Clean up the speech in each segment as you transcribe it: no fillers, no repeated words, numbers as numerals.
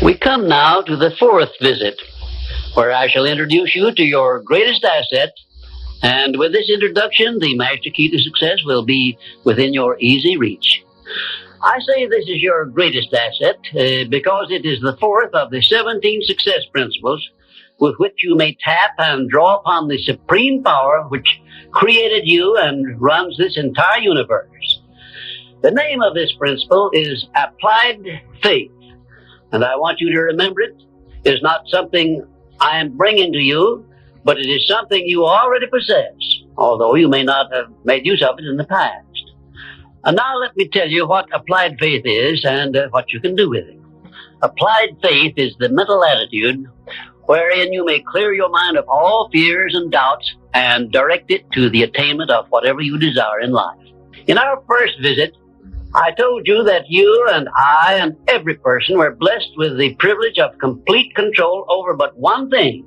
We come now to the fourth visit, where I shall introduce you to your greatest asset. And with this introduction, the master key to success will be within your easy reach. I say this is your greatest asset because it is the fourth of the 17 success principles with which you may tap and draw upon the supreme power which created you and runs this entire universe. The name of this principle is applied faith. And I want you to remember it is not something I am bringing to you, but it is something you already possess, although you may not have made use of it in the past. And now let me tell you what applied faith is and what you can do with it. Applied faith is the mental attitude wherein you may clear your mind of all fears and doubts and direct it to the attainment of whatever you desire in life. In our first visit, I told you that you and I and every person were blessed with the privilege of complete control over but one thing,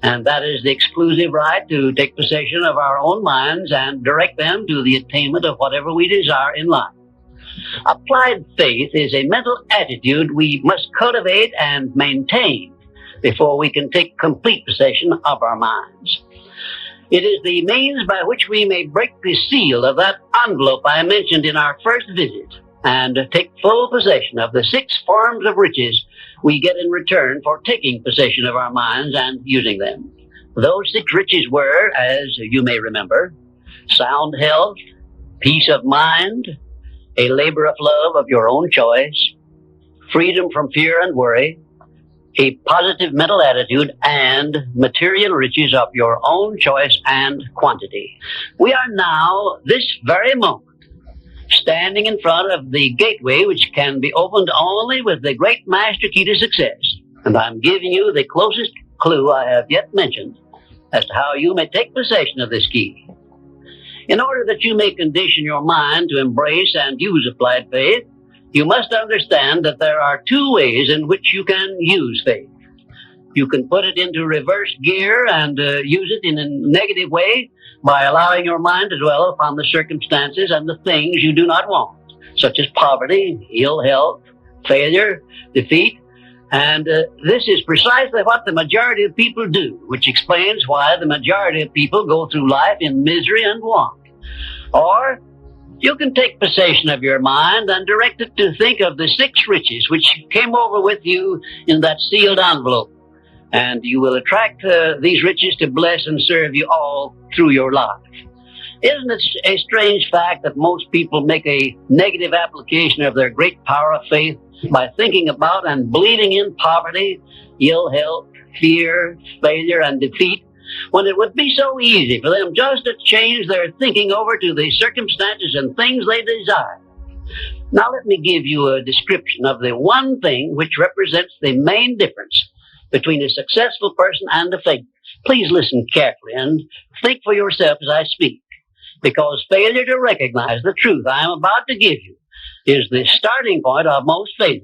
and that is the exclusive right to take possession of our own minds and direct them to the attainment of whatever we desire in life. Applied faith is a mental attitude we must cultivate and maintain before we can take complete possession of our minds. It is the means by which we may break the seal of that envelope I mentioned in our first visit and take full possession of the 6 forms of riches we get in return for taking possession of our minds and using them. Those 6 riches were, as you may remember, sound health, peace of mind, a labor of love of your own choice, freedom from fear and worry, a positive mental attitude, and material riches of your own choice and quantity. We are now, this very moment, standing in front of the gateway which can be opened only with the great master key to success. And I'm giving you the closest clue I have yet mentioned as to how you may take possession of this key. In order that you may condition your mind to embrace and use applied faith, you must understand that there are 2 ways in which you can use faith. You can put it into reverse gear and use it in a negative way by allowing your mind to dwell upon the circumstances and the things you do not want, such as poverty, ill health, failure, defeat. And this is precisely what the majority of people do, which explains why the majority of people go through life in misery and want. Or you can take possession of your mind and direct it to think of the 6 riches which came over with you in that sealed envelope. And you will attract these riches to bless and serve you all through your life. Isn't it a strange fact that most people make a negative application of their great power of faith by thinking about and believing in poverty, ill health, fear, failure, and defeat, when it would be so easy for them just to change their thinking over to the circumstances and things they desire? Now let me give you a description of the one thing which represents the main difference between a successful person and a failure. Please listen carefully and think for yourself as I speak, because failure to recognize the truth I am about to give you is the starting point of most failures.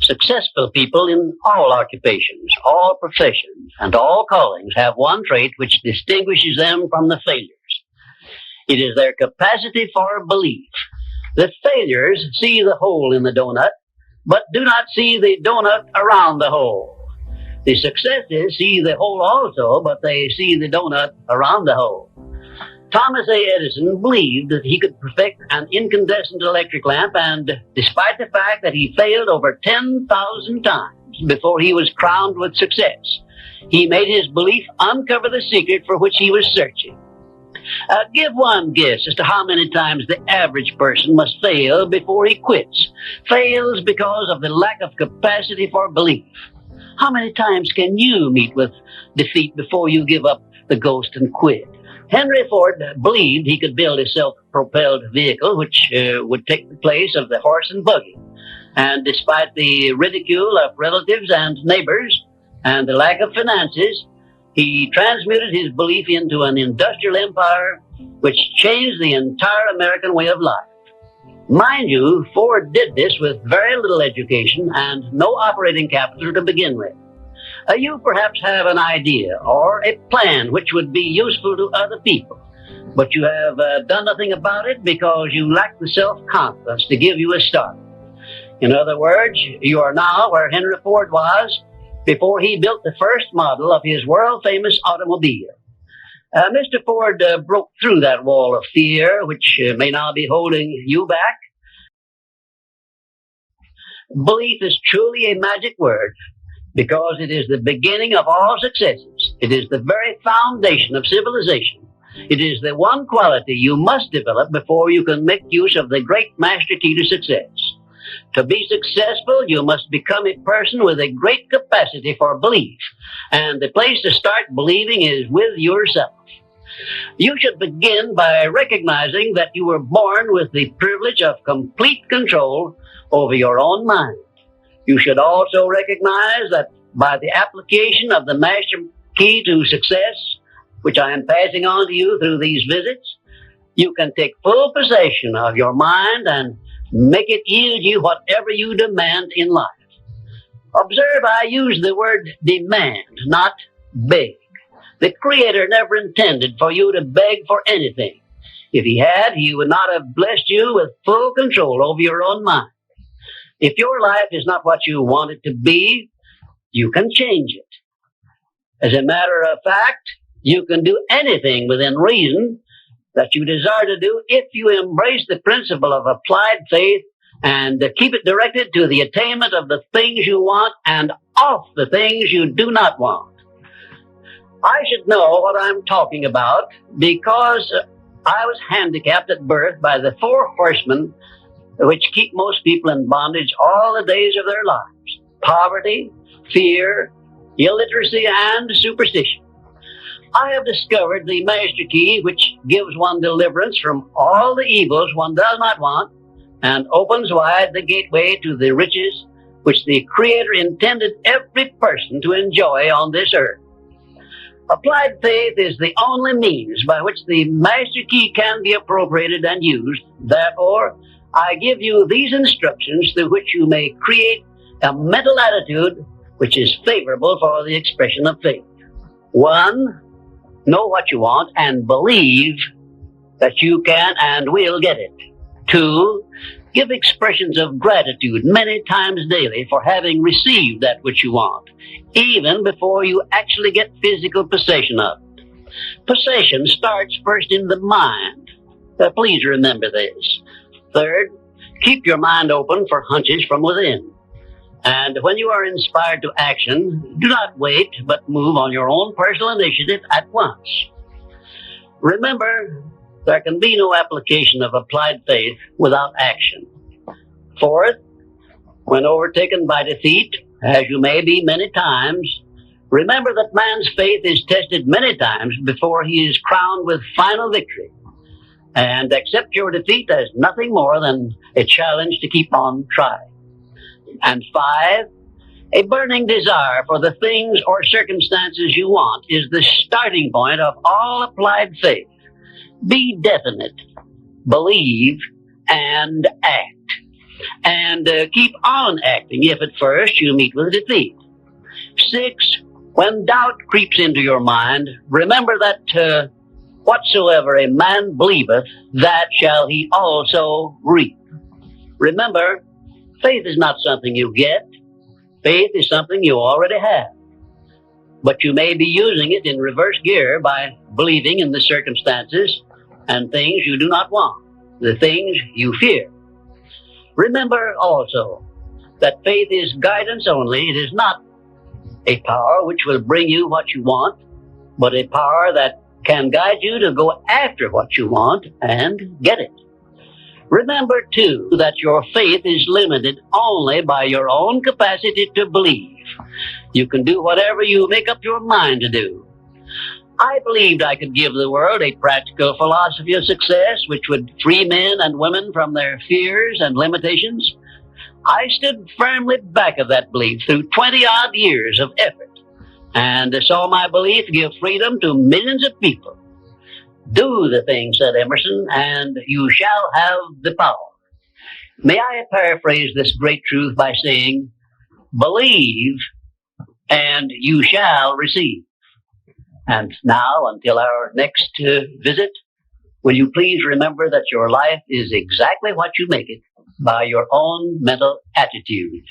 Successful people in all occupations, all professions, and all callings have one trait which distinguishes them from the failures. It is their capacity for belief. The failures see the hole in the donut, but do not see the donut around the hole. The successes see the hole also, but they see the donut around the hole. Thomas A. Edison believed that he could perfect an incandescent electric lamp, and despite the fact that he failed over 10,000 times before he was crowned with success, he made his belief uncover the secret for which he was searching. Give one guess as to how many times the average person must fail before he quits. Fails because of the lack of capacity for belief. How many times can you meet with defeat before you give up the ghost and quit? Henry Ford believed he could build a self-propelled vehicle which would take the place of the horse and buggy. And despite the ridicule of relatives and neighbors and the lack of finances, he transmuted his belief into an industrial empire which changed the entire American way of life. Mind you, Ford did this with very little education and no operating capital to begin with. You perhaps have an idea or a plan which would be useful to other people, but you have done nothing about it because you lack the self-confidence to give you a start. In other words, you are now where Henry Ford was before he built the first model of his world-famous automobile. Mr. Ford broke through that wall of fear, which may now be holding you back. Belief is truly a magic word because it is the beginning of all successes. It is the very foundation of civilization. It is the one quality you must develop before you can make use of the great master key to success. To be successful, you must become a person with a great capacity for belief, and the place to start believing is with yourself. You should begin by recognizing that you were born with the privilege of complete control over your own mind. You should also recognize that by the application of the master key to success, which I am passing on to you through these visits, you can take full possession of your mind and make it yield you whatever you demand in life. Observe, I use the word demand, not beg. The Creator never intended for you to beg for anything. If He had, He would not have blessed you with full control over your own mind. If your life is not what you want it to be, you can change it. As a matter of fact, you can do anything within reason that you desire to do if you embrace the principle of applied faith and keep it directed to the attainment of the things you want and off the things you do not want. I should know what I'm talking about because I was handicapped at birth by the four horsemen which keep most people in bondage all the days of their lives: poverty, fear, illiteracy, and superstition. I have discovered the master key which gives one deliverance from all the evils one does not want and opens wide the gateway to the riches which the Creator intended every person to enjoy on this earth. Applied faith is the only means by which the master key can be appropriated and used. Therefore, I give you these instructions through which you may create a mental attitude which is favorable for the expression of faith. 1, know what you want and believe that you can and will get it. 2, give expressions of gratitude many times daily for having received that which you want, even before you actually get physical possession of it. Possession starts first in the mind. Please remember this. 3rd, keep your mind open for hunches from within. And when you are inspired to action, do not wait, but move on your own personal initiative at once. Remember, there can be no application of applied faith without action. 4th, when overtaken by defeat, as you may be many times, remember that man's faith is tested many times before he is crowned with final victory. And accept your defeat as nothing more than a challenge to keep on trying. And 5, a burning desire for the things or circumstances you want is the starting point of all applied faith. Be definite, believe, and act. And keep on acting if at first you meet with defeat. 6, when doubt creeps into your mind, remember that whatsoever a man believeth, that shall he also reap. Remember, faith is not something you get. Faith is something you already have. But you may be using it in reverse gear by believing in the circumstances and things you do not want, the things you fear. Remember also that faith is guidance only. It is not a power which will bring you what you want, but a power that can guide you to go after what you want and get it. Remember, too, that your faith is limited only by your own capacity to believe. You can do whatever you make up your mind to do. I believed I could give the world a practical philosophy of success which would free men and women from their fears and limitations. I stood firmly back of that belief through 20-odd years of effort, and saw my belief give freedom to millions of people. Do the thing, said Emerson, and you shall have the power. May I paraphrase this great truth by saying, believe and you shall receive. And now, until our next visit, will you please remember that your life is exactly what you make it. by your own mental attitude.